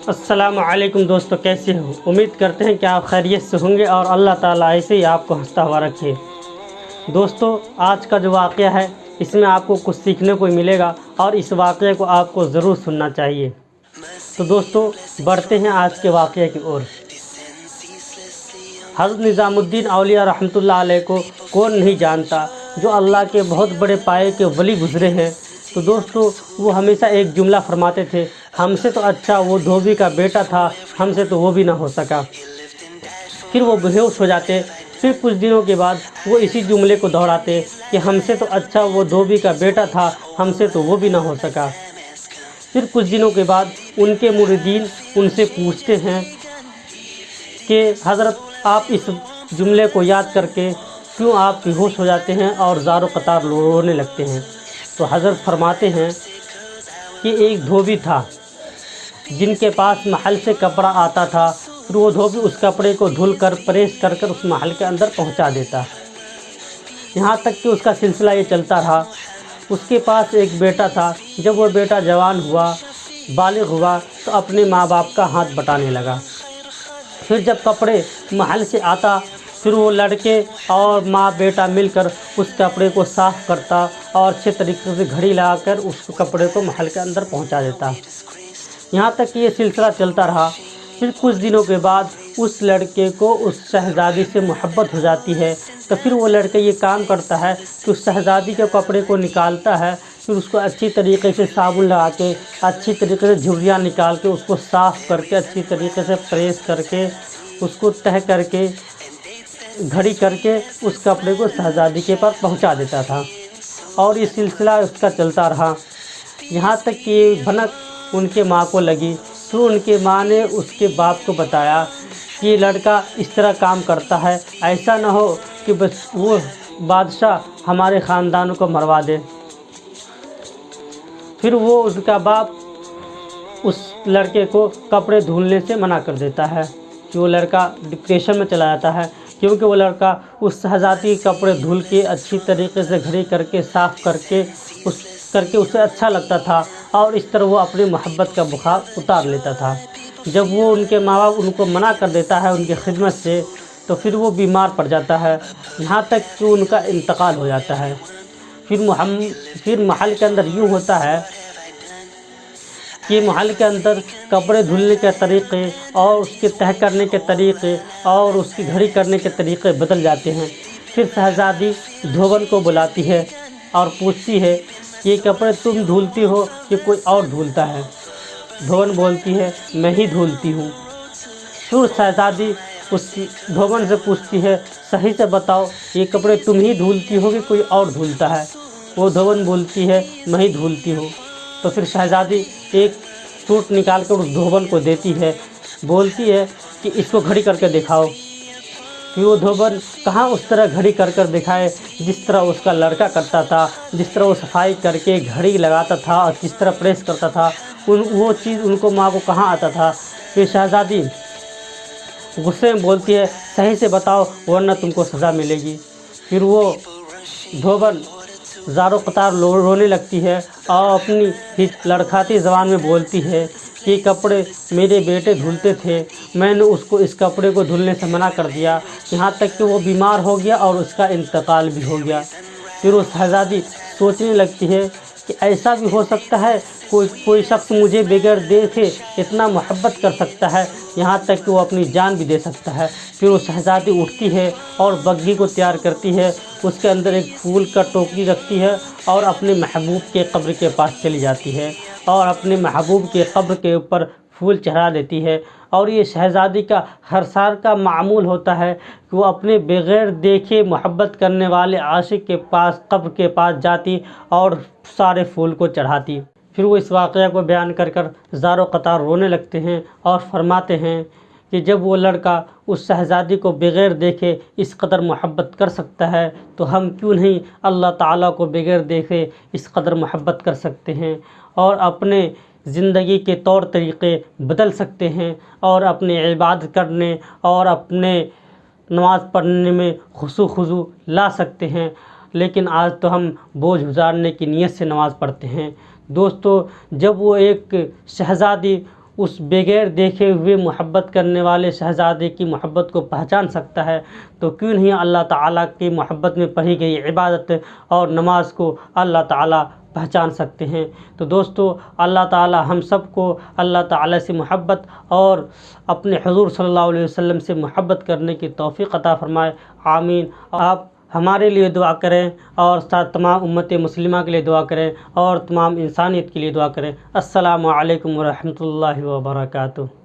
अस्सलामु अलैकुम दोस्तों, कैसे हो? उम्मीद करते हैं कि आप खैरियत से होंगे और अल्लाह ताला ऐसे ही आपको हंसता हुआ रखे। दोस्तों, आज का जो वाक़या है इसमें आपको कुछ सीखने को मिलेगा और इस वाक़ये को आपको ज़रूर सुनना चाहिए। तो दोस्तों, बढ़ते हैं आज के वाक़ये की ओर। हज़रत निज़ामुद्दीन औलिया रहमतुल्लाह अलैह को कौन नहीं जानता, जो अल्लाह के बहुत बड़े पाए के वली गुज़रे हैं। तो दोस्तों, वो हमेशा एक जुमला फरमाते थे, हमसे तो अच्छा वो धोबी का बेटा था, हमसे तो वो भी ना हो सका। फिर वो बेहोश हो जाते। फिर कुछ दिनों के बाद वो इसी जुमले को दोहराते कि हमसे तो अच्छा वो धोबी का बेटा था, हमसे तो वो भी ना हो सका। फिर कुछ दिनों के बाद उनके मुरीदीन उनसे पूछते हैं कि हज़रत, आप इस जुमले को याद करके क्यों आप बेहोश हो जाते हैं और ज़ारो कतार रोने लगते हैं? तो हज़रत फरमाते हैं कि एक धोबी था जिनके पास महल से कपड़ा आता था। फिर वो धोबी उस कपड़े को धुल कर प्रेस कर कर उस महल के अंदर पहुंचा देता। यहाँ तक कि उसका सिलसिला ये चलता रहा। उसके पास एक बेटा था। जब वो बेटा जवान हुआ, बालिग हुआ, तो अपने माँ बाप का हाथ बटाने लगा। फिर जब कपड़े महल से आता, फिर वो लड़के और माँ बेटा मिलकर उस कपड़े को साफ़ करता और अच्छे तरीके से घड़ी लगाकर उस कपड़े को महल के अंदर पहुंचा देता। यहाँ तक कि ये सिलसिला चलता रहा। फिर कुछ दिनों के बाद उस लड़के को उस शहज़ादी से मोहब्बत हो जाती है। तो फिर वो लड़का ये काम करता है कि उस शहज़ादी के कपड़े को निकालता है। फिर उसको अच्छी तरीके से साबुन लगा के, अच्छी तरीके से झुर्रियाँ निकाल के, उसको साफ़ करके, अच्छी तरीके से प्रेस करके, उसको तह करके, घड़ी करके उस कपड़े को शहज़ादी के पास पहुंचा देता था। और ये सिलसिला उसका चलता रहा। यहाँ तक कि भनक उनके माँ को लगी। तो उनके माँ ने उसके बाप को बताया कि ये लड़का इस तरह काम करता है, ऐसा ना हो कि बस वो बादशाह हमारे ख़ानदान को मरवा दे। फिर वो उसका बाप उस लड़के को कपड़े धुलने से मना कर देता है कि वो लड़का डिप्रेशन में चला जाता है, क्योंकि वो लड़का उस शहज़ादी के कपड़े धुल के अच्छी तरीके से घड़ी करके साफ़ करके उसे अच्छा लगता था और इस तरह वो अपनी मोहब्बत का बुखार उतार लेता था। जब वो उनके माँ बाप उनको मना कर देता है उनकी खिदमत से, तो फिर वो बीमार पड़ जाता है, यहाँ तक कि उनका इंतकाल हो जाता है। फिर महल के अंदर यूँ होता है कि महल के अंदर कपड़े धुलने के तरीक़े और उसके तह करने के तरीक़े और उसकी घड़ी करने के तरीक़े बदल जाते हैं। फिर शहज़ादी धोबन को बुलाती है और पूछती है कि ये कपड़े तुम धुलती हो कि कोई और धुलता है? धोबन बोलती है, मैं ही धुलती हूँ। फिर शहज़ादी उस धोबन से पूछती है, सही से बताओ, ये कपड़े तुम ही धुलती हो कि कोई और धुलता है? वो धोबन बोलती है, मैं ही धुलती हूँ। तो फिर शहज़ादी एक सूट निकाल कर उस धोबन को देती है, बोलती है कि इसको घड़ी करके दिखाओ। फिर वो धोबन कहाँ उस तरह घड़ी कर कर दिखाए जिस तरह उसका लड़का करता था, जिस तरह वो सफाई करके घड़ी लगाता था और जिस तरह प्रेस करता था, वो चीज़ उनको माँ को कहाँ आता था। फिर शहज़ादी गुस्से में बोलती है, सही से बताओ वरना तुमको सज़ा मिलेगी। फिर वो धोबन ज़ारो कतार रोने लगती है और अपनी ही लड़खाती ज़बान में बोलती है कि कपड़े मेरे बेटे धुलते थे, मैंने उसको इस कपड़े को धुलने से मना कर दिया, यहाँ तक कि वो बीमार हो गया और उसका इंतकाल भी हो गया। फिर वो शहज़ादी सोचने लगती है कि ऐसा भी हो सकता है, कोई शख्स मुझे बगैर देखे इतना मोहब्बत कर सकता है, यहाँ तक कि वो अपनी जान भी दे सकता है। फिर वो शहज़ादी उठती है और बग्घी को तैयार करती है, उसके अंदर एक फूल का टोकरी रखती है और अपने महबूब के कब्र के पास चली जाती है और अपने महबूब के कब्र के ऊपर फूल चढ़ा देती है। और ये शहज़ादी का हर साल का मामूल होता है कि वो अपने बग़ैर देखे मोहब्बत करने वाले आशिक के पास, कब्र के पास जाती और सारे फूल को चढ़ाती। फिर वो इस वाक़या को बयान कर कर ज़ारो कतार रोने लगते हैं और फरमाते हैं कि जब वो लड़का उस शहज़ादी को बग़ैर देखे इस कदर मोहब्बत कर सकता है, तो हम क्यों नहीं अल्लाह ताला को बग़ैर देखे इस कदर मोहब्बत कर सकते हैं और अपने ज़िंदगी के तौर तरीक़े बदल सकते हैं और अपने इबादत करने और अपने नमाज़ पढ़ने में खुशू ला सकते हैं। लेकिन आज तो हम बोझ गुजारने की नीयत से नमाज़ पढ़ते हैं। दोस्तों, जब वो एक शहज़ादी اس بغیر دیکھے ہوئے محبت کرنے والے شہزادے کی محبت کو پہچان سکتا ہے، تو کیوں نہیں اللہ تعالیٰ کی محبت میں پڑھی گئی عبادت اور نماز کو اللہ تعالیٰ پہچان سکتے ہیں۔ تو دوستو، اللہ تعالیٰ ہم سب کو اللہ تعالیٰ سے محبت اور اپنے حضور صلی اللہ علیہ وسلم سے محبت کرنے کی توفیق عطا فرمائے، آمین۔ آپ ہمارے لیے دعا کریں اور ساتھ تمام امت مسلمہ کے لیے دعا کریں اور تمام انسانیت کے لیے دعا کریں۔ السلام علیکم ورحمۃ اللہ وبرکاتہ۔